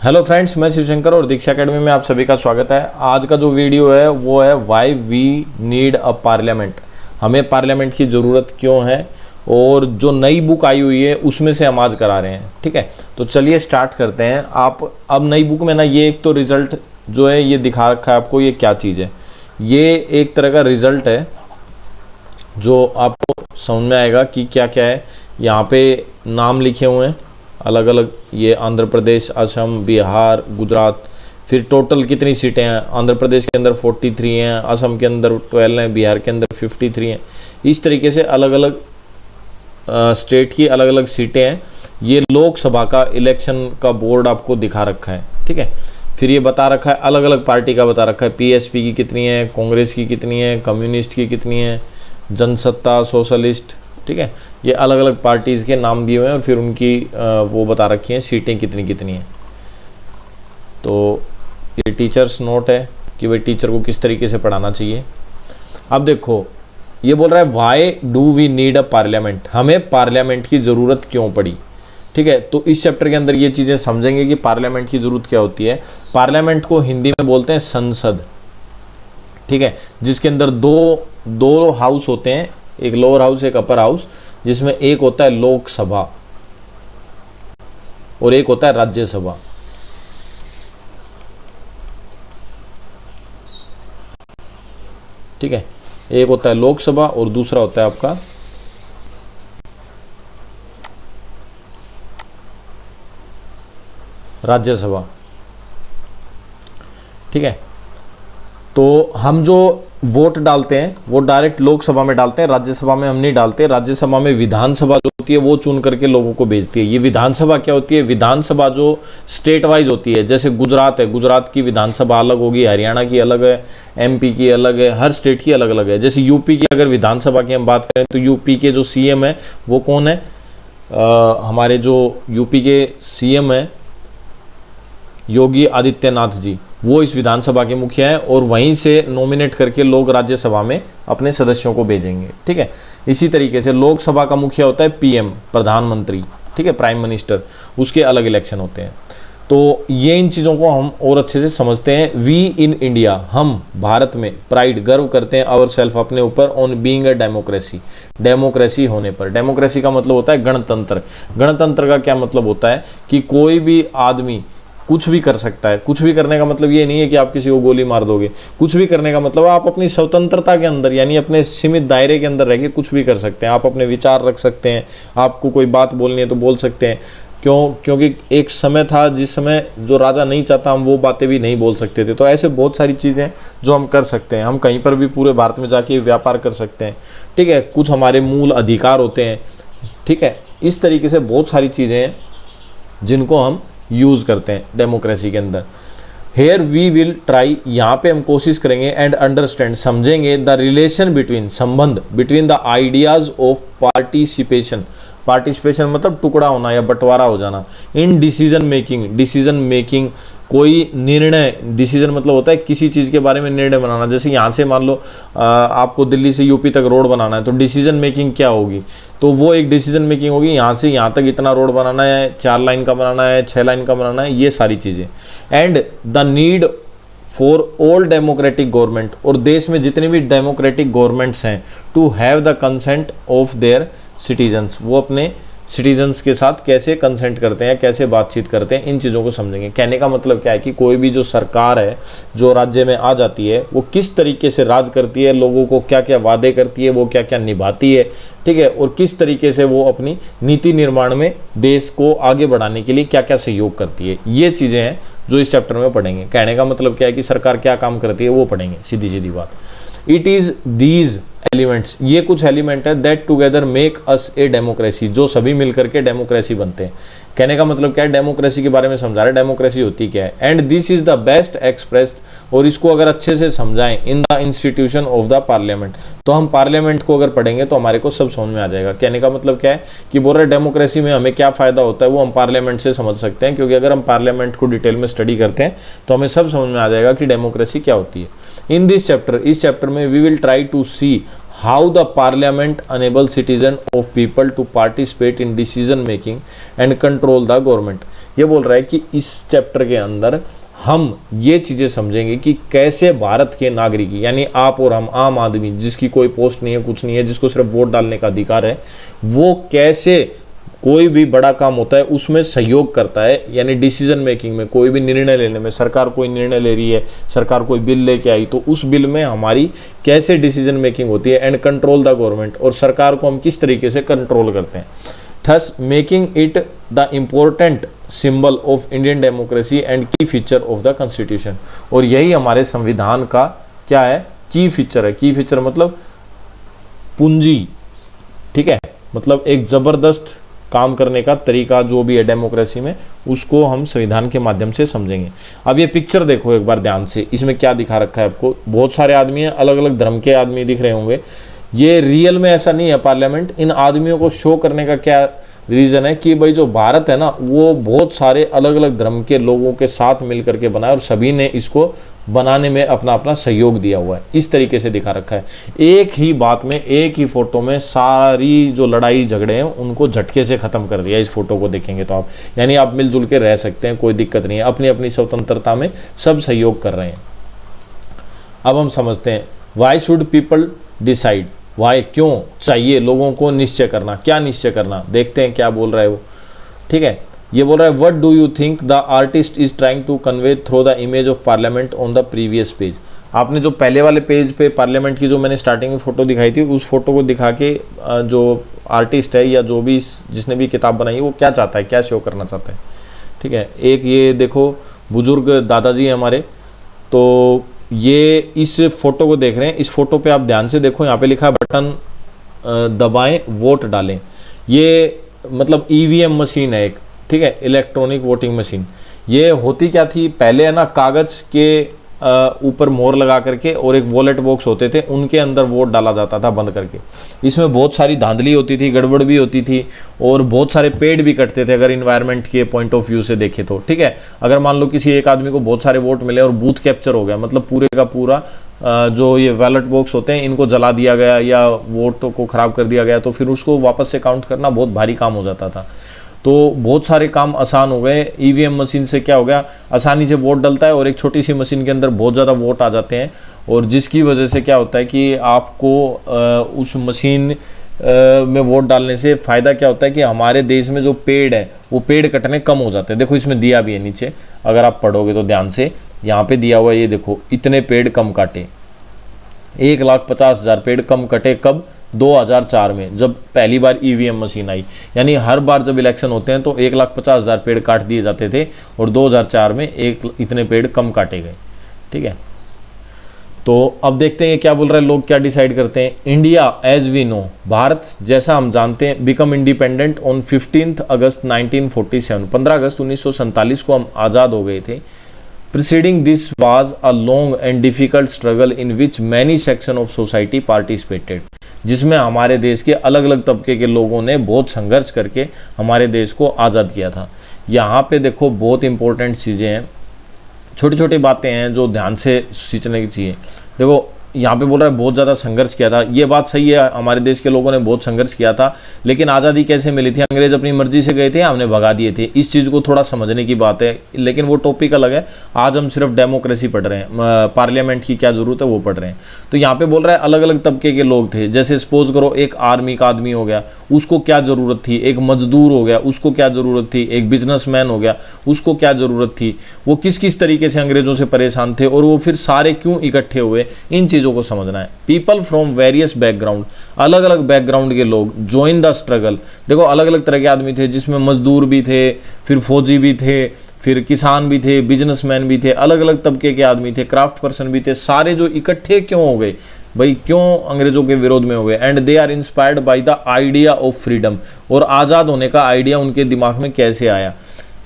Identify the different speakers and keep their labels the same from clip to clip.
Speaker 1: Hello friends, मैं शिवशंकर और दीक्षा academy में आप सभी का स्वागत है। आज का जो वीडियो है वो है why we need a parliament. हमें पार्लियामेंट की ज़रूरत क्यों है और जो नई बुक आई हुई है उसमें से हम आज करा रहे हैं। ठीक है, तो चलिए स्टार्ट करते हैं। आप अब नई बुक में ना ये एक तो रिजल्ट जो है ये दिखा रखा है आपको, ये क्या चीज़ है। ये एक तरह का रिजल्ट है जो आपको समझ में आएगा कि क्या क्या है। यहाँ पे नाम लिखे हुए हैं अलग अलग, ये आंध्र प्रदेश, असम, बिहार, गुजरात, फिर टोटल कितनी सीटें हैं। आंध्र प्रदेश के अंदर 43 हैं, असम के अंदर 12 हैं, बिहार के अंदर 53 हैं। इस तरीके से अलग अलग स्टेट की अलग अलग सीटें हैं। ये लोकसभा का इलेक्शन का बोर्ड आपको दिखा रखा है। ठीक है, फिर ये बता रखा है अलग अलग पार्टी का बता रखा है, पीएसपी की कितनी है, कांग्रेस की कितनी है, कम्युनिस्ट की कितनी है, जनसत्ता, सोशलिस्ट। ठीक है, ये अलग अलग पार्टीज़ के नाम दिए हुए हैं और फिर उनकी वो बता रखी हैं सीटें कितनी कितनी हैं। तो ये टीचर्स नोट है कि भाई टीचर को किस तरीके से पढ़ाना चाहिए। अब देखो ये बोल रहा है why do we need a parliament, हमें पार्लियामेंट की ज़रूरत क्यों पड़ी। ठीक है, तो इस चैप्टर के अंदर ये चीज़ें समझेंगे कि पार्लियामेंट की ज़रूरत क्या होती है। पार्लियामेंट को हिंदी में बोलते हैं संसद। ठीक है, जिसके अंदर दो हाउस होते हैं, एक लोअर हाउस एक अपर हाउस, जिसमें एक होता है लोकसभा और एक होता है राज्यसभा। ठीक है, एक होता है लोकसभा और दूसरा होता है आपका राज्यसभा। ठीक है, तो हम जो वोट डालते हैं वो डायरेक्ट लोकसभा में डालते हैं, राज्यसभा में हम नहीं डालते। राज्यसभा में विधानसभा जो होती है वो चुन करके लोगों को भेजती है। ये विधानसभा क्या होती है, विधानसभा जो स्टेट वाइज होती है। जैसे गुजरात है, गुजरात की विधानसभा अलग होगी, हरियाणा की अलग है, एमपी की अलग है, हर स्टेट की अलग अलग है। जैसे यूपी की अगर विधानसभा की हम बात करें तो यूपी के जो सीएम है वो कौन है, हमारे जो यूपी के सीएम है योगी आदित्यनाथ जी, वो इस विधानसभा के मुखिया हैं और वहीं से नॉमिनेट करके लोग राज्यसभा में अपने सदस्यों को भेजेंगे। ठीक है, इसी तरीके से लोकसभा का मुखिया होता है पीएम, प्रधानमंत्री। ठीक है, प्राइम मिनिस्टर, उसके अलग इलेक्शन होते हैं। तो ये इन चीज़ों को हम और अच्छे से समझते हैं। वी इन इंडिया, हम भारत में प्राइड, गर्व करते हैं आवर सेल्फ, अपने ऊपर, on being a democracy, democracy होने पर। डेमोक्रेसी का मतलब होता है गणतंत्र। गणतंत्र का क्या मतलब होता है कि कोई भी आदमी कुछ भी कर सकता है। कुछ भी करने का मतलब ये नहीं है कि आप किसी को गोली मार दोगे। कुछ भी करने का मतलब आप अपनी स्वतंत्रता के अंदर, यानी अपने सीमित दायरे के अंदर रह के कुछ भी कर सकते हैं। आप अपने विचार रख सकते हैं, आपको कोई बात बोलनी है तो बोल सकते हैं। क्योंकि एक समय था जिस समय जो राजा नहीं चाहता हम वो बातें भी नहीं बोल सकते थे। तो ऐसे बहुत सारी चीज़ें जो हम कर सकते हैं। हम कहीं पर भी पूरे भारत में जाके व्यापार कर सकते हैं। ठीक है, कुछ हमारे मूल अधिकार होते हैं। ठीक है, इस तरीके से बहुत सारी चीज़ें हैं जिनको हम यूज़ करते हैं डेमोक्रेसी के अंदर। हेयर वी विल ट्राई, यहाँ पे हम कोशिश करेंगे, एंड अंडरस्टैंड, समझेंगे, द रिलेशन बिटवीन, संबंध, between the ideas of participation. Participation मतलब टुकड़ा होना या बंटवारा हो जाना। इन डिसीजन मेकिंग, डिसीजन मेकिंग कोई निर्णय, डिसीजन मतलब होता है किसी चीज़ के बारे में निर्णय बनाना। जैसे यहाँ से मान लो आपको दिल्ली से यूपी तक रोड बनाना है, तो डिसीजन मेकिंग क्या होगी, तो वो एक डिसीजन मेकिंग होगी। यहाँ से यहाँ तक इतना रोड बनाना है, 4 लाइन का बनाना है, 6 लाइन का बनाना है, ये सारी चीज़ें। And the need for all democratic government, और देश में जितने भी डेमोक्रेटिक गवर्नमेंट्स हैं, to have the consent of their citizens, वो अपने सिटीजन्स के साथ कैसे कंसेंट करते हैं, कैसे बातचीत करते हैं, इन चीज़ों को समझेंगे। कहने का मतलब क्या है कि कोई भी जो सरकार है जो राज्य में आ जाती है वो किस तरीके से राज करती है, लोगों को क्या क्या वादे करती है, वो क्या क्या निभाती है। ठीक है, और किस तरीके से वो अपनी नीति निर्माण में देश को आगे बढ़ाने के लिए क्या क्या सहयोग करती है। ये चीज़ें हैं जो इस चैप्टर में पढ़ेंगे। कहने का मतलब क्या है कि सरकार क्या काम करती है वो पढ़ेंगे, सीधी सीधी बात। इट इज़ दीज एलिमेंट्स, ये कुछ एलिमेंट है, that together make us a democracy, जो सभी मिलकर के डेमोक्रेसी बनते हैं। कहने का मतलब क्या है, डेमोक्रेसी के बारे में समझा रहा है, डेमोक्रेसी होती क्या है। And this is the best expressed, और इसको अगर अच्छे से समझाएं, in the institution of the parliament, तो हम पार्लियामेंट को अगर पढ़ेंगे तो हमारे को सब समझ में आ जाएगा। कहने का मतलब क्या है कि बोल रहे डेमोक्रेसी में हमें क्या फ़ायदा होता है वो हम पार्लियामेंट से समझ सकते हैं। क्योंकि अगर हम पार्लियामेंट को डिटेल में स्टडी करते हैं तो हमें सब समझ में आ जाएगा कि डेमोक्रेसी क्या होती है। इन दिस चैप्टर, इस चैप्टर में we will try to see how the parliament enable citizen of people to participate in decision making and control the government. ये बोल रहा है कि इस चैप्टर के अंदर हम ये चीज़ें समझेंगे कि कैसे भारत के नागरिक यानी आप और हम आम आदमी जिसकी कोई पोस्ट नहीं है कुछ नहीं है जिसको सिर्फ वोट डालने का अधिकार है, वो कैसे कोई भी बड़ा काम होता है उसमें सहयोग करता है। यानी डिसीजन मेकिंग में, कोई भी निर्णय लेने में, सरकार कोई निर्णय ले रही है, सरकार कोई बिल लेके आई तो उस बिल में हमारी कैसे डिसीजन मेकिंग होती है, एंड कंट्रोल द गवर्नमेंट, और सरकार को हम किस तरीके से कंट्रोल करते हैं। Thus making it the important symbol of Indian democracy and की फीचर ऑफ द कॉन्स्टिट्यूशन। और यही हमारे संविधान का क्या है, की फीचर है। की फीचर मतलब पूंजी, ठीक है, मतलब एक जबरदस्त काम करने का तरीका जो भी है डेमोक्रेसी में, उसको हम संविधान के माध्यम से समझेंगे। अब ये पिक्चर देखो एक बार ध्यान से, इसमें क्या दिखा रखा है आपको, बहुत सारे आदमी हैं, अलग अलग धर्म के आदमी दिख रहे होंगे। ये रियल में ऐसा नहीं है पार्लियामेंट। इन आदमियों को शो करने का क्या रीज़न है कि भाई जो भारत है ना वो बहुत सारे अलग अलग धर्म के लोगों के साथ मिल करके बना है और सभी ने इसको बनाने में अपना अपना सहयोग दिया हुआ है। इस तरीके से दिखा रखा है। एक ही बात में, एक ही फोटो में सारी जो लड़ाई झगड़े हैं उनको झटके से ख़त्म कर दिया। इस फोटो को देखेंगे तो आप, यानी आप मिलजुल के रह सकते हैं, कोई दिक्कत नहीं है, अपनी अपनी स्वतंत्रता में सब सहयोग कर रहे हैं। अब हम समझते हैं why should people decide, why क्यों चाहिए लोगों को निश्चय करना, क्या निश्चय करना, देखते हैं क्या बोल रहा है वो। ठीक है, ये बोल रहा है what do you think the artist is trying to convey through the image of parliament on the previous page. आपने जो पहले वाले पेज पे पार्लियामेंट की जो मैंने स्टार्टिंग में फोटो दिखाई थी, उस फोटो को दिखा के जो आर्टिस्ट है या जो भी जिसने भी किताब बनाई है वो क्या चाहता है, क्या शो करना चाहता है। ठीक है, एक ये देखो बुजुर्ग दादाजी हैं हमारे, तो ये इस फोटो को देख रहे हैं। इस फोटो पे आप ध्यान से देखो, यहाँ पे लिखा है बटन दबाएं वोट डालें। ये मतलब ईवीएम मशीन है एक, ठीक है, इलेक्ट्रॉनिक वोटिंग मशीन। ये होती क्या थी पहले, है ना, कागज के ऊपर मोहर लगा करके और एक वॉलेट बॉक्स होते थे, उनके अंदर वोट डाला जाता था बंद करके। इसमें बहुत सारी धांधली होती थी, गड़बड़ भी होती थी और बहुत सारे पेड़ भी कटते थे अगर इन्वायरमेंट के पॉइंट ऑफ व्यू से देखें तो। ठीक है, अगर मान लो किसी एक आदमी को बहुत सारे वोट मिले और बूथ कैप्चर हो गया, मतलब पूरे का पूरा जो ये बैलेट बॉक्स होते हैं इनको जला दिया गया या वोटों को खराब कर दिया गया, तो फिर उसको वापस से काउंट करना बहुत भारी काम हो जाता था। तो बहुत सारे काम आसान हो गए। ईवीएम मशीन से क्या हो गया, आसानी से वोट डलता है और एक छोटी सी मशीन के अंदर बहुत ज़्यादा वोट आ जाते हैं, और जिसकी वजह से क्या होता है कि आपको उस मशीन में वोट डालने से फ़ायदा क्या होता है कि हमारे देश में जो पेड़ है वो पेड़ कटने कम हो जाते हैं। देखो इसमें दिया भी है नीचे, अगर आप पढ़ोगे तो ध्यान से, यहाँ पे दिया हुआ है, ये देखो इतने पेड़ कम काटे, 1,50,000 पेड़ कम कटे। कब? 2004 में, जब पहली बार ईवीएम मशीन आई। यानी हर बार जब इलेक्शन होते हैं तो 1,50,000 पेड़ काट दिए जाते थे और 2004 में इतने पेड़ कम काटे गए। ठीक है, तो अब देखते हैं क्या बोल रहे हैं, लोग क्या डिसाइड करते हैं। इंडिया एज वी नो, भारत जैसा हम जानते हैं, बिकम इंडिपेंडेंट ऑन 15 अगस्त 1947, 15 अगस्त 1947 को हम आज़ाद हो गए थे। Preceding this was a long and difficult struggle in which many sections of society participated, जिसमें हमारे देश के अलग अलग तबके के लोगों ने बहुत संघर्ष करके हमारे देश को आज़ाद किया था। यहाँ पे देखो बहुत इंपॉर्टेंट चीज़ें हैं, छोटी छोटी बातें हैं जो ध्यान से सीखने की चाहिए। देखो यहाँ पे बोल रहा है बहुत ज़्यादा संघर्ष किया था, ये बात सही है, हमारे देश के लोगों ने बहुत संघर्ष किया था, लेकिन आज़ादी कैसे मिली थी? अंग्रेज अपनी मर्जी से गए थे, हमने भगा दिए थे। इस चीज़ को थोड़ा समझने की बात है, लेकिन वो टॉपिक अलग है। आज हम सिर्फ डेमोक्रेसी पढ़ रहे हैं, पार्लियामेंट की क्या ज़रूरत है वो पढ़ रहे हैं। तो यहाँ पे बोल रहा है अलग अलग तबके के लोग थे, जैसे सपोज करो एक आर्मी का आदमी हो गया, उसको क्या ज़रूरत थी, एक मजदूर हो गया उसको क्या ज़रूरत थी, एक बिजनेसमैन हो गया उसको क्या ज़रूरत थी, वो किस किस तरीके से अंग्रेज़ों से परेशान थे और वो फिर सारे क्यों इकट्ठे हुए, इन चीज़ों को समझना है। पीपल फ्रॉम वेरियस बैकग्राउंड, अलग अलग बैकग्राउंड के लोग ज्वाइन द स्ट्रगल। देखो अलग अलग तरह के आदमी थे, जिसमें मजदूर भी थे, फिर फौजी भी थे, फिर किसान भी थे, बिजनेसमैन भी थे, अलग अलग तबके के आदमी थे, क्राफ्ट पर्सन भी थे, सारे जो इकट्ठे क्यों हो गए भाई, क्यों अंग्रेजों के विरोध में हो गए। And they are inspired by the idea of freedom, और आज़ाद होने का आइडिया उनके दिमाग में कैसे आया,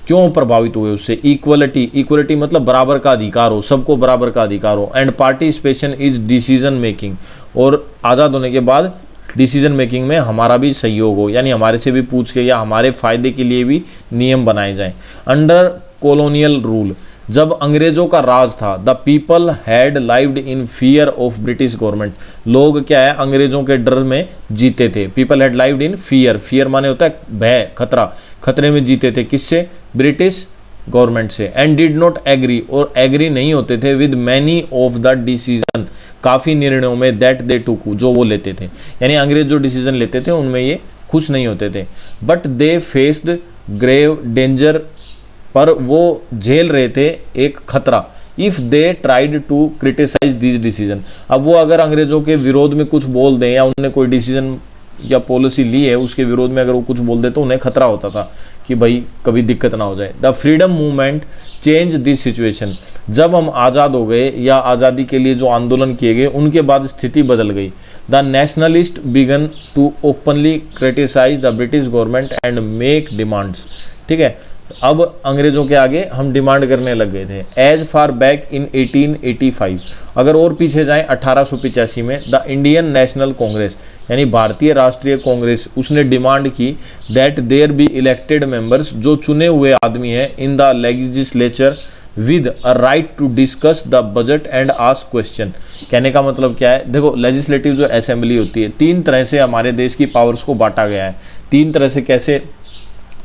Speaker 1: क्यों प्रभावित हुए उससे। इक्वलिटी, इक्वलिटी मतलब बराबर का अधिकार हो, सबको बराबर का अधिकार हो। And participation is decision making, और आज़ाद होने के बाद डिसीजन मेकिंग में हमारा भी सहयोग हो, यानी हमारे से भी पूछ के या हमारे फायदे के लिए भी नियम बनाए जाएं। अंडर कॉलोनियल रूल, जब अंग्रेजों का राज था, the people had lived in fear of British government. लोग क्या है, अंग्रेजों के डर में जीते थे। People had lived in fear, fear माने होता है भय, खतरा, खतरे में जीते थे। किससे? ब्रिटिश गवर्नमेंट से। एंड डिड नॉट एग्री, और एग्री नहीं होते थे with many of the decision, काफी निर्णयों में, दैट दे टुक, जो वो लेते थे। यानी अंग्रेज जो डिसीजन लेते थे उनमें ये खुश नहीं होते थे। But they faced grave danger, पर वो झेल रहे थे एक खतरा। If they tried to criticise this decision, अब वो अगर अंग्रेजों के विरोध में कुछ बोल दें, या उन्होंने कोई डिसीजन या पॉलिसी ली है उसके विरोध में अगर वो कुछ बोल दे, तो उन्हें खतरा होता था कि भाई कभी दिक्कत ना हो जाए। The freedom movement change this situation, जब हम आज़ाद हो गए या आज़ादी के लिए जो आंदोलन किए गए उनके बाद स्थिति बदल गई। The nationalist began to openly criticise the British government and make demands. ठीक है, अब अंग्रेजों के आगे हम डिमांड करने लग गए थे। एज फार बैक इन 1885, अगर और पीछे जाएं 1885 में, द इंडियन नेशनल कांग्रेस यानी भारतीय राष्ट्रीय कांग्रेस, उसने डिमांड की that there be elected members, जो चुने हुए आदमी हैं, in the legislature with a right to discuss the budget and ask question. कहने का मतलब क्या है, देखो लेजिस्लेटिव जो असेंबली होती है, तीन तरह से हमारे देश की पावर्स को बांटा गया है। तीन तरह से कैसे,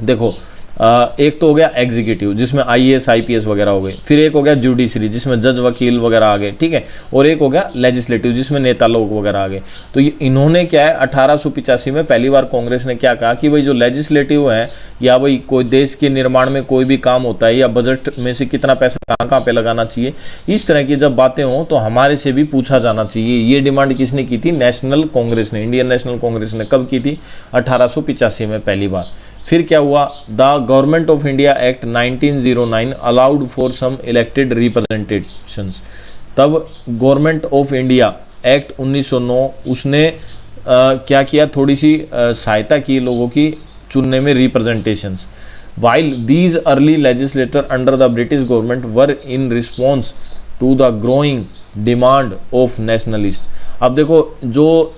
Speaker 1: देखो एक तो हो गया एग्जीक्यूटिव जिसमें आईएएस आईपीएस वगैरह हो गए, फिर एक हो गया जुडिशरी जिसमें जज वकील वगैरह आ गए, ठीक है, और एक हो गया लेजिस्लेटिव जिसमें नेता लोग वगैरह आ गए। तो ये इन्होंने क्या है 1885 में पहली बार कांग्रेस ने क्या कहा कि भाई जो लेजिस्लेटिव है, या भाई कोई देश के निर्माण में कोई भी काम होता है, या बजट में से कितना पैसा कहाँ कहाँ पे लगाना चाहिए, इस तरह की जब बातें हों तो हमारे से भी पूछा जाना चाहिए। ये डिमांड किसने की थी? नेशनल कांग्रेस ने, इंडियन नेशनल कांग्रेस ने। कब की थी? 1885 में पहली बार। फिर क्या हुआ? The government of India act 1909 allowed for some elected representations. तब गवर्नमेंट ऑफ इंडिया एक्ट 1909 उसने क्या किया, थोड़ी सी सहायता की लोगों की चुनने में representations. While these early legislator under the British government were in response to the growing demand of nationalist. अब देखो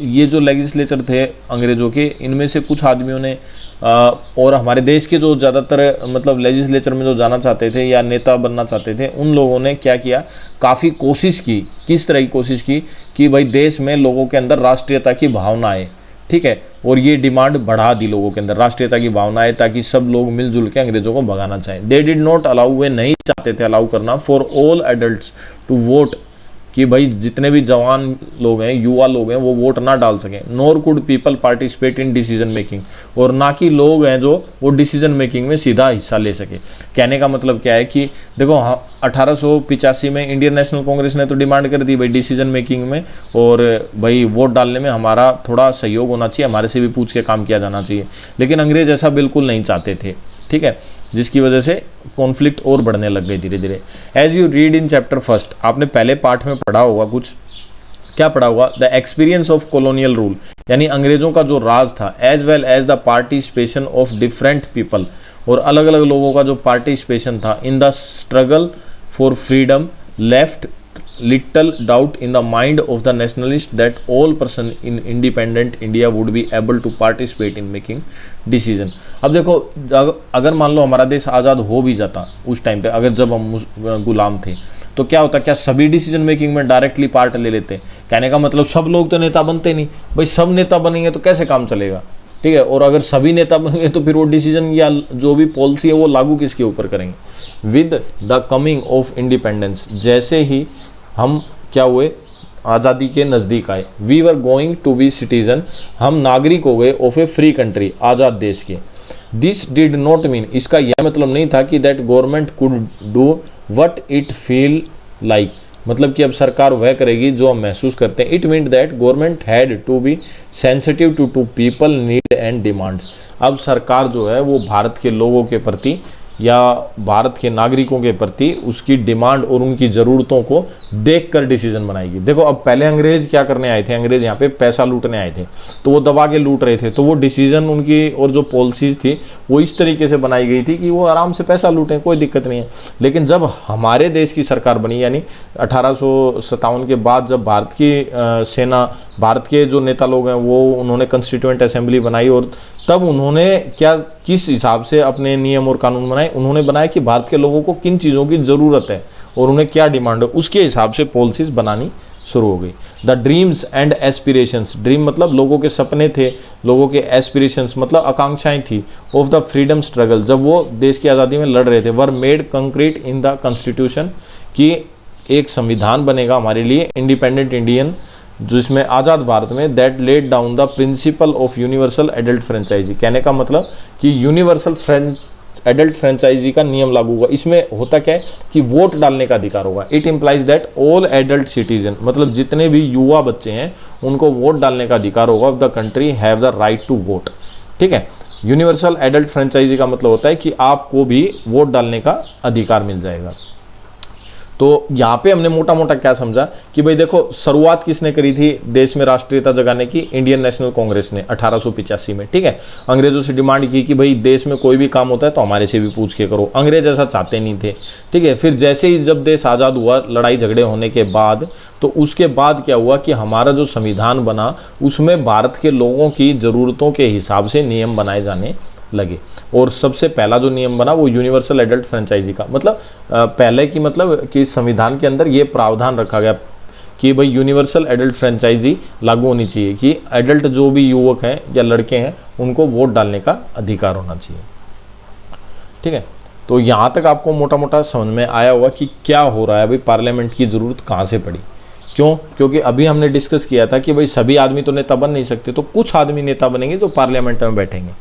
Speaker 1: ये जो लेजिस्लेचर थे अंग्रेजों के, इनमें से कुछ आदमियों ने और हमारे देश के जो ज़्यादातर मतलब लेजिस्लेचर में जो जाना चाहते थे या नेता बनना चाहते थे, उन लोगों ने क्या किया, काफ़ी कोशिश की। किस तरह की कोशिश की कि भाई देश में लोगों के अंदर राष्ट्रीयता की भावना आए, ठीक है, और ये डिमांड बढ़ा दी लोगों के अंदर राष्ट्रीयता की भावना आए, ताकि सब लोग मिलजुल के अंग्रेजों को भगाना चाहें। दे डिड नॉट अलाउ, वे नहीं चाहते थे अलाउ करना, for all adults to vote, कि भाई जितने भी जवान लोग हैं, युवा लोग हैं, वो वोट ना डाल सकें। Nor could people participate in decision making, और ना कि लोग हैं जो वो डिसीजन मेकिंग में सीधा हिस्सा ले सके। कहने का मतलब क्या है कि देखो 1885 में इंडियन नेशनल कांग्रेस ने तो डिमांड कर दी भाई डिसीजन मेकिंग में, और भाई वोट डालने में हमारा थोड़ा सहयोग होना चाहिए, हमारे से भी पूछ के काम किया जाना चाहिए। लेकिन अंग्रेज ऐसा बिल्कुल नहीं चाहते थे, ठीक है, जिसकी वजह से कॉन्फ्लिक्ट और बढ़ने लग गई धीरे धीरे। As you read in chapter first, आपने पहले पार्ट में पढ़ा होगा कुछ, क्या पढ़ा हुआ? The experience of colonial rule, यानी अंग्रेजों का जो राज था, as well as the participation of different people, और अलग अलग लोगों का जो पार्टिसिपेशन था in the struggle for freedom, left little doubt in the mind of the nationalist that all person in independent India would be able to participate in making decision। अब देखो अगर मान लो हमारा देश आज़ाद हो भी जाता उस टाइम पे, अगर जब हम गुलाम थे, तो क्या होता, क्या सभी डिसीजन मेकिंग में डायरेक्टली पार्ट ले लेते? कहने का मतलब सब लोग तो नेता बनते नहीं, भाई सब नेता बनेंगे तो कैसे काम चलेगा, ठीक है, और अगर सभी नेता बनेंगे तो फिर वो डिसीजन या जो भी पॉलिसी है वो लागू किसके ऊपर करेंगे? With the coming of independence, जैसे ही हम क्या हुए, आज़ादी के नज़दीक आए, we were going to be citizen, हम नागरिक हो गए ऑफ ए फ्री कंट्री, आज़ाद देश के। दिस डिड नॉट मीन, इसका यह मतलब नहीं था कि that government could do what it feel like, मतलब कि अब सरकार वह करेगी जो हम महसूस करते हैं। It mean that government had to be sensitive to people need and demands. अब सरकार जो है वो भारत के लोगों के प्रति या भारत के नागरिकों के प्रति उसकी डिमांड और उनकी ज़रूरतों को देखकर डिसीजन बनाएगी। देखो अब पहले अंग्रेज क्या करने आए थे, अंग्रेज यहाँ पे पैसा लूटने आए थे, तो वो दबा के लूट रहे थे, तो वो डिसीजन उनकी और जो पॉलिसीज़ थी वो इस तरीके से बनाई गई थी कि वो आराम से पैसा लूटें, कोई दिक्कत नहीं है। लेकिन जब हमारे देश की सरकार बनी, यानी 1857 के बाद जब भारत की सेना भारत के जो नेता लोग हैं वो उन्होंने कॉन्स्टिट्यूएंट असेंबली बनाई और तब उन्होंने क्या किस हिसाब से अपने नियम और कानून बनाए, उन्होंने बनाया कि भारत के लोगों को किन चीज़ों की ज़रूरत है और उन्हें क्या डिमांड है, उसके हिसाब से पॉलिसीज बनानी शुरू हो गई। The dreams and aspirations, dream मतलब लोगों के सपने थे, लोगों के एस्पिरेशंस मतलब आकांक्षाएं थी, ऑफ द फ्रीडम स्ट्रगल, जब वो देश की आज़ादी में लड़ रहे थे, were made concrete in the constitution, कि एक संविधान बनेगा हमारे लिए इंडिपेंडेंट इंडियन जिसमें आज़ाद भारत में, that laid down the principle of universal adult franchise. कहने का मतलब कि यूनिवर्सल एडल्ट फ्रेंचाइजी का नियम लागू होगा। इसमें होता क्या है कि वोट डालने का अधिकार होगा। It implies that all adult citizen, मतलब जितने भी युवा बच्चे हैं उनको वोट डालने का अधिकार होगा, of the country have the right to vote. ठीक है, यूनिवर्सल एडल्ट फ्रेंचाइजी का मतलब होता है कि आपको भी वोट डालने का अधिकार मिल जाएगा। तो यहाँ पे हमने मोटा मोटा क्या समझा कि भाई देखो, शुरुआत किसने करी थी देश में राष्ट्रीयता जगाने की? इंडियन नेशनल कांग्रेस ने 1885 में। ठीक है, अंग्रेजों से डिमांड की कि भाई देश में कोई भी काम होता है तो हमारे से भी पूछ के करो। अंग्रेज ऐसा चाहते नहीं थे। ठीक है, फिर जैसे ही जब देश आज़ाद हुआ, लड़ाई झगड़े होने के बाद, तो उसके बाद क्या हुआ कि हमारा जो संविधान बना उसमें भारत के लोगों की ज़रूरतों के हिसाब से नियम बनाए जाने लगे। और सबसे पहला जो नियम बना वो यूनिवर्सल एडल्ट फ्रेंचाइजी का, मतलब पहले की मतलब कि संविधान के अंदर ये प्रावधान रखा गया कि भाई यूनिवर्सल एडल्ट फ्रेंचाइजी लागू होनी चाहिए, कि एडल्ट जो भी युवक हैं या लड़के हैं उनको वोट डालने का अधिकार होना चाहिए। ठीक है, तो यहाँ तक आपको मोटा मोटा समझ में आया होगा कि क्या हो रहा है, भाई पार्लियामेंट की ज़रूरत कहाँ से पड़ी। क्यों? क्योंकि अभी हमने डिस्कस किया था कि भाई सभी आदमी तो नेता बन नहीं सकते, तो कुछ आदमी नेता बनेंगे जो पार्लियामेंट में बैठेंगे।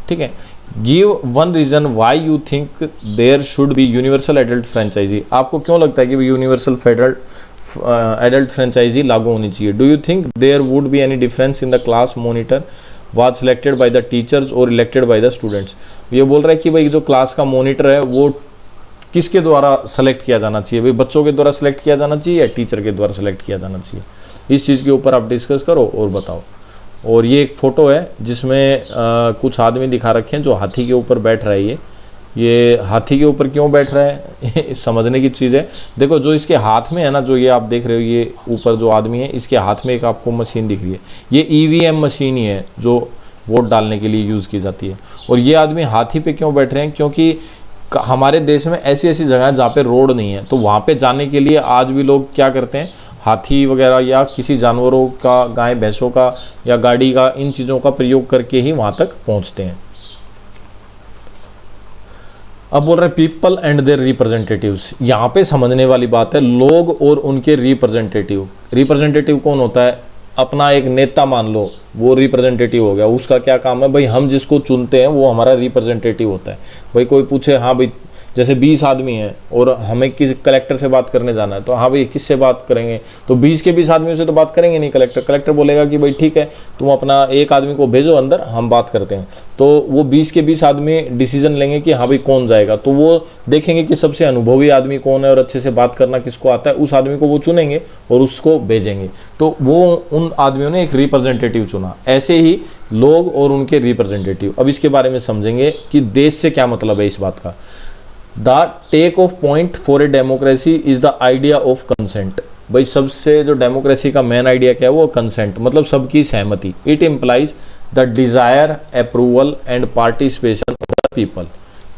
Speaker 1: ठीक है, give one reason why you think there should be universal adult franchise. आपको क्यों लगता है कि यूनिवर्सल एडल्ट फ्रेंचाइजी लागू होनी चाहिए? Do you think there would be any difference in the class monitor was selected by the teachers और elected by the students. ये बोल रहा है कि भाई जो क्लास का मॉनिटर है वो किसके द्वारा सेलेक्ट किया जाना चाहिए? भाई बच्चों के द्वारा सेलेक्ट किया जाना चाहिए या टीचर के द्वारा सेलेक्ट किया जाना चाहिए? इस चीज़ के ऊपर आप डिस्कस करो और बताओ। और ये एक फ़ोटो है जिसमें कुछ आदमी दिखा रखे हैं जो हाथी के ऊपर बैठ रहा है। ये हाथी के ऊपर क्यों बैठ रहा है समझने की चीज़ है। देखो, जो इसके हाथ में है ना, जो ये आप देख रहे हो, ये ऊपर जो आदमी है इसके हाथ में एक आपको मशीन दिख रही है, ये ईवीएम मशीन ही है जो वोट डालने के लिए यूज़ की जाती है। और ये आदमी हाथी पे क्यों बैठ रहे हैं? क्योंकि हमारे देश में ऐसी ऐसी जगह है जहाँ पे रोड नहीं है, तो वहाँ पे जाने के लिए आज भी लोग क्या करते हैं, हाथी वगैरह या किसी जानवरों का, गाय भैंसों का या गाड़ी का, इन चीज़ों का प्रयोग करके ही वहाँ तक पहुँचते हैं। अब बोल रहे पीपल एंड देयर रिप्रेजेंटेटिव्स। यहाँ पे समझने वाली बात है, लोग और उनके रिप्रेजेंटेटिव। रिप्रेजेंटेटिव कौन होता है? अपना एक नेता मान लो, वो रिप्रेजेंटेटिव हो गया। उसका क्या काम है? भाई हम जिसको चुनते हैं वो हमारा रिप्रेजेंटेटिव होता है। भाई कोई पूछे, हाँ भाई जैसे 20 आदमी हैं और हमें किसी कलेक्टर से बात करने जाना है, तो हाँ भाई किससे बात करेंगे? तो 20 के 20 आदमियों से तो बात करेंगे नहीं। कलेक्टर बोलेगा कि भाई ठीक है, तुम अपना एक आदमी को भेजो अंदर, हम बात करते हैं। तो वो 20 के 20 आदमी डिसीजन लेंगे कि हाँ भाई कौन जाएगा। तो वो देखेंगे कि सबसे अनुभवी आदमी कौन है और अच्छे से बात करना किसको आता है, उस आदमी को वो चुनेंगे और उसको भेजेंगे। तो वो उन आदमियों ने एक रिप्रेजेंटेटिव चुना। ऐसे ही लोग और उनके रिप्रेजेंटेटिव। अब इसके बारे में समझेंगे कि देश से क्या मतलब है इस बात का। The take off point for a democracy is the idea of consent. भाई सबसे जो डेमोक्रेसी का मेन आइडिया क्या है? वो कंसेंट, मतलब सबकी सहमति। It implies the desire, approval and participation of the people.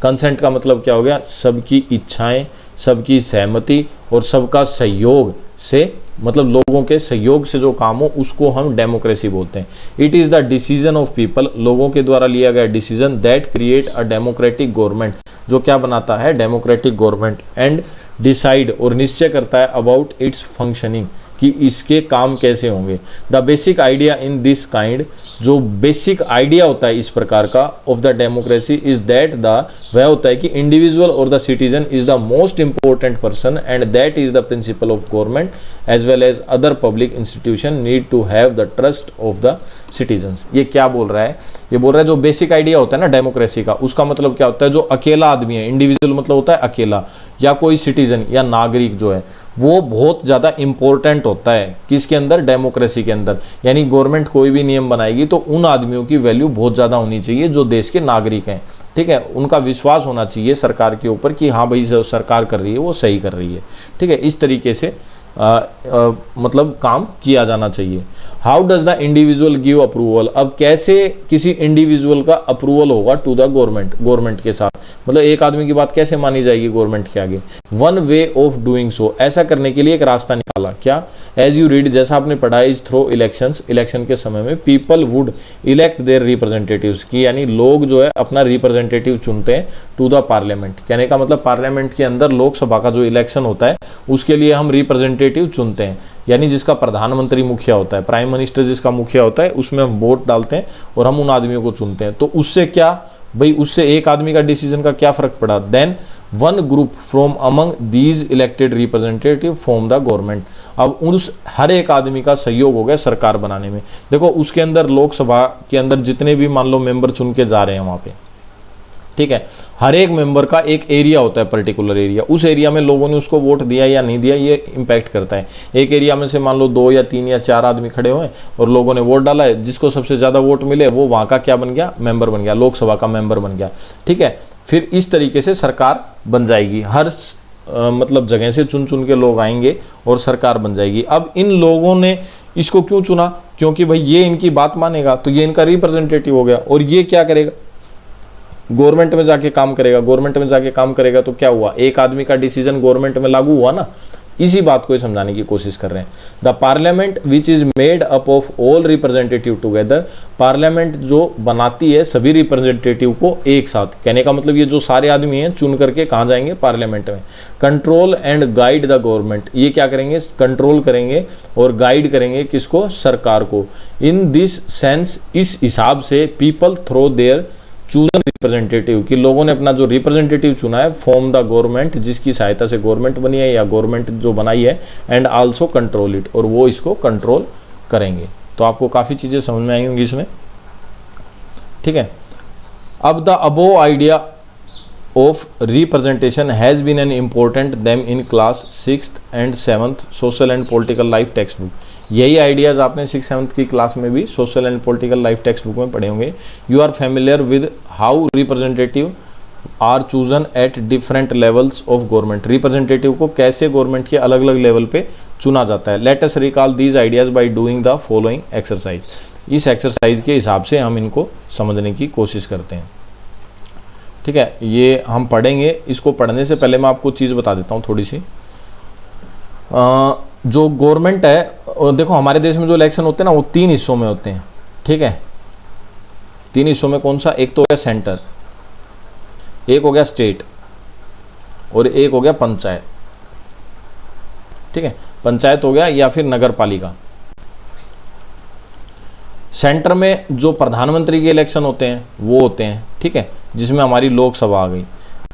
Speaker 1: Consent का मतलब क्या हो गया? सबकी इच्छाएं, सबकी सहमति और सबका सहयोग से, मतलब लोगों के सहयोग से जो काम हो उसको हम डेमोक्रेसी बोलते हैं। It is the decision of people, लोगों के द्वारा लिया गया decision, that create a democratic government, जो क्या बनाता है? Democratic government. एंड डिसाइड, और निश्चय करता है, अबाउट इट्स फंक्शनिंग, कि इसके काम कैसे होंगे। The basic idea in this kind, जो बेसिक आइडिया होता है इस प्रकार का of the democracy is that the, वह होता है कि इंडिविजुअल और the citizen is the most important person and that is the principle of government as well as other public institution need to have the trust of the citizens. ये क्या बोल रहा है? ये बोल रहा है जो बेसिक आइडिया होता है ना डेमोक्रेसी का, उसका मतलब क्या होता है? जो अकेला आदमी है, इंडिविजुअल मतलब होता है अकेला, या कोई सिटीजन या नागरिक जो है वो बहुत ज़्यादा इंपॉर्टेंट होता है किसके अंदर? डेमोक्रेसी के अंदर। यानी गवर्नमेंट कोई भी नियम बनाएगी तो उन आदमियों की वैल्यू बहुत ज़्यादा होनी चाहिए जो देश के नागरिक हैं। ठीक है, उनका विश्वास होना चाहिए सरकार के ऊपर कि हाँ भाई जो सरकार कर रही है वो सही कर रही है। ठीक है, इस तरीके से मतलब काम किया जाना चाहिए। How does the individual give approval, अब कैसे किसी इंडिविजुअल का अप्रूवल होगा टू द गवर्नमेंट के साथ, मतलब एक आदमी की बात कैसे मानी जाएगी गवर्नमेंट के आगे। One way of doing so, ऐसा करने के लिए एक रास्ता निकाला, क्या, एज यू रीड, जैसा आपने पढ़ा, इज थ्रो इलेक्शंस, इलेक्शन के समय में people would elect their representatives, की यानी लोग जो है अपना रिप्रेजेंटेटिव चुनते हैं टू द पार्लियामेंट। कहने का मतलब पार्लियामेंट के अंदर लोकसभा का जो इलेक्शन होता है उसके लिए हम रिप्रेजेंटेटिव चुनते हैं, यानी जिसका प्रधानमंत्री मुखिया होता है, प्राइम मिनिस्टर जिसका मुखिया होता है, उसमें हम वोट डालते हैं और हम उन आदमियों को चुनते हैं। तो उससे क्या भाई, उससे एक आदमी का डिसीजन का क्या फर्क पड़ा। Then one group from among these elected representative form the government, अब उस हर एक आदमी का सहयोग हो गया सरकार बनाने में। देखो उसके अंदर लोकसभा के अंदर जितने भी मान लो मेंबर चुन के जा रहे हैं वहां पे, ठीक है, हर एक मेंबर का एक एरिया होता है, पर्टिकुलर एरिया, उस एरिया में लोगों ने उसको वोट दिया या नहीं दिया ये इंपैक्ट करता है। एक एरिया में से मान लो 2 या 3 या 4 आदमी खड़े हुए और लोगों ने वोट डाला है, जिसको सबसे ज्यादा वोट मिले वो वहां का क्या बन गया, मेंबर बन गया, लोकसभा का मेंबर बन गया, ठीक है। फिर इस तरीके से सरकार बन जाएगी, हर मतलब जगह से चुन चुन के लोग आएंगे और सरकार बन जाएगी। अब इन लोगों ने इसको क्यों चुना, क्योंकि भाई ये इनकी बात मानेगा, तो ये इनका रिप्रेजेंटेटिव हो गया, और ये क्या करेगा, गवर्नमेंट में जाके काम करेगा। गवर्नमेंट में जाके काम करेगा तो क्या हुआ, एक आदमी का डिसीजन गवर्नमेंट में लागू हुआ ना। इसी बात को समझाने की कोशिश कर रहे हैं। The parliament which is made up of all representative together, parliament जो बनाती है सभी रिप्रेजेंटेटिव को एक साथ, कहने का मतलब ये जो सारे आदमी हैं चुन करके कहाँ जाएंगे, पार्लियामेंट में। Control and guide the government, ये क्या करेंगे, कंट्रोल करेंगे और गाइड करेंगे किसको, सरकार को। इन दिस सेंस, इस हिसाब से, people through their chosen representative, कि लोगों ने अपना जो रिप्रेजेंटेटिव चुना है, फॉर्म द गवर्नमेंट, जिसकी सहायता से गवर्नमेंट बनी है या गवर्नमेंट जो बनाई है, एंड आल्सो कंट्रोल इट, और वो इसको कंट्रोल करेंगे। तो आपको काफी चीजें समझ में आई होंगी इसमें, ठीक है। अब the above idea of representation has been an important theme in class 6th and 7th social and political life text book, यही आइडियाज आपने 6th 7th की क्लास में भी social and political life text book में पढ़े होंगे। You are familiar with how representative are chosen at different levels of government, representative को कैसे गवर्नमेंट के अलग अलग लेवल पे चुना जाता है। Let us recall these ideas by doing the following exercise, इस एक्सरसाइज के हिसाब से हम इनको समझने की कोशिश करते हैं, ठीक है। ये हम पढ़ेंगे, इसको पढ़ने से पहले मैं आपको चीज़ बता देता हूँ थोड़ी सी। जो गवर्नमेंट है, देखो हमारे देश में जो इलेक्शन होते हैं ना वो 3 हिस्सों में होते हैं, ठीक है। 3 हिस्सों में कौन सा, एक तो हो गया सेंटर, एक हो गया स्टेट, और एक हो गया पंचायत, ठीक है। पंचायत हो गया या फिर नगर पालिका। सेंटर में जो प्रधानमंत्री के इलेक्शन होते हैं वो होते हैं, ठीक है, जिसमें हमारी लोकसभा आ गई।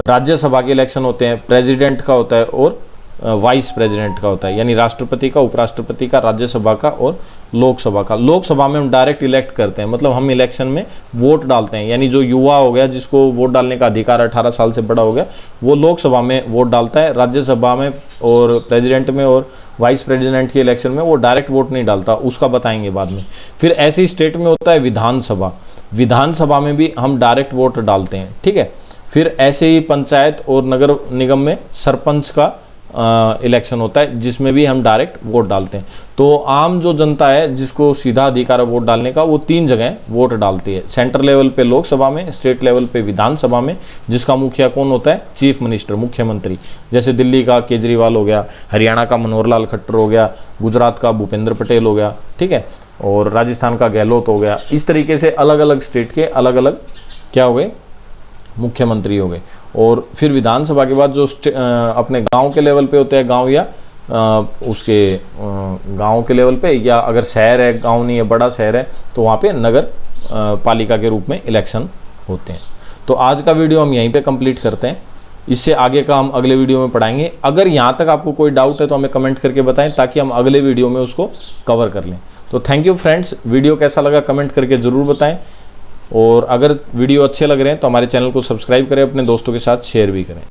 Speaker 1: राज्यसभा के इलेक्शन होते हैं, प्रेसिडेंट का होता है और वाइस प्रेसिडेंट का होता है, यानी राष्ट्रपति का, उपराष्ट्रपति का, राज्यसभा का और लोकसभा का। लोकसभा में हम डायरेक्ट इलेक्ट करते हैं, मतलब हम इलेक्शन में वोट डालते हैं, यानी जो युवा हो गया जिसको वोट डालने का अधिकार 18 साल से बड़ा हो गया, वो लोकसभा में वोट डालता है। राज्यसभा में और प्रेसिडेंट में और वाइस प्रेसिडेंट के इलेक्शन में वो डायरेक्ट वोट नहीं डालता, उसका बताएंगे बाद में। फिर ऐसे ही स्टेट में होता है विधानसभा, विधानसभा में भी हम डायरेक्ट वोट डालते हैं, ठीक है। फिर ऐसे ही पंचायत और नगर निगम में सरपंच का इलेक्शन होता है, जिसमें भी हम डायरेक्ट वोट डालते हैं। तो आम जो जनता है जिसको सीधा अधिकार है वोट डालने का, वो 3 जगह वोट डालती है, सेंटर लेवल पे लोकसभा में, स्टेट लेवल पे विधानसभा में, जिसका मुखिया कौन होता है, चीफ मिनिस्टर, मुख्यमंत्री। जैसे दिल्ली का केजरीवाल हो गया, हरियाणा का मनोहर लाल खट्टर हो गया, गुजरात का भूपेंद्र पटेल हो गया, ठीक है, और राजस्थान का गहलोत हो गया। इस तरीके से अलग अलग स्टेट के अलग अलग क्या हो गए, मुख्यमंत्री हो गए। और फिर विधानसभा के बाद जो अपने गांव के लेवल पे होते हैं, गांव या उसके गांव के लेवल पे, या अगर शहर है, गांव नहीं है, बड़ा शहर है, तो वहाँ पे नगर पालिका के रूप में इलेक्शन होते हैं। तो आज का वीडियो हम यहीं पे कंप्लीट करते हैं, इससे आगे का हम अगले वीडियो में पढ़ाएंगे। अगर यहाँ तक आपको कोई डाउट है तो हमें कमेंट करके बताएं, ताकि हम अगले वीडियो में उसको कवर कर लें। तो थैंक यू फ्रेंड्स, वीडियो कैसा लगा कमेंट करके ज़रूर बताएं, और अगर वीडियो अच्छे लग रहे हैं तो हमारे चैनल को सब्सक्राइब करें, अपने दोस्तों के साथ शेयर भी करें।